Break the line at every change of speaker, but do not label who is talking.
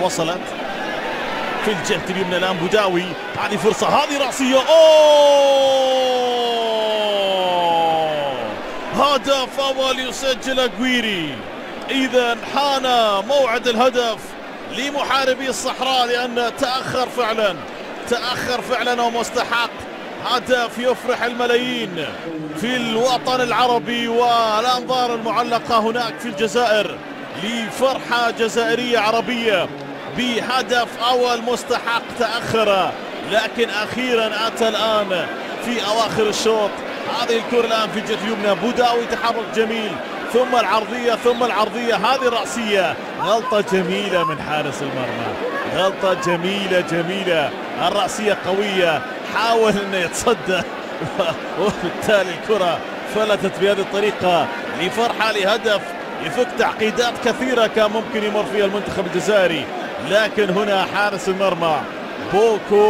وصلت في الجهة اليمنى الآن بوداوي، هذه فرصة، هذه رأسية، أوه هدف أول يسجل أجويري. إذا حان موعد الهدف لمحاربي الصحراء، لأن تأخر فعلا ومستحق. هدف يفرح الملايين في الوطن العربي والأنظار المعلقة هناك في الجزائر لفرحة جزائرية عربية بهدف أول مستحق. تأخر لكن أخيرا أتى الآن في أواخر الشوط. هذه الكرة الآن في الجهة اليمنى، بوداوي تحرك جميل، ثم العرضية، هذه الرأسية، غلطة جميلة من حارس المرمى، غلطة جميلة. الرأسية قوية، حاول انه يتصدى وبالتالي الكرة فلتت بهذه الطريقة لفرحة لهدف يفك تعقيدات كثيرة كان ممكن يمر فيها المنتخب الجزائري، لكن هنا حارس المرمى بوكو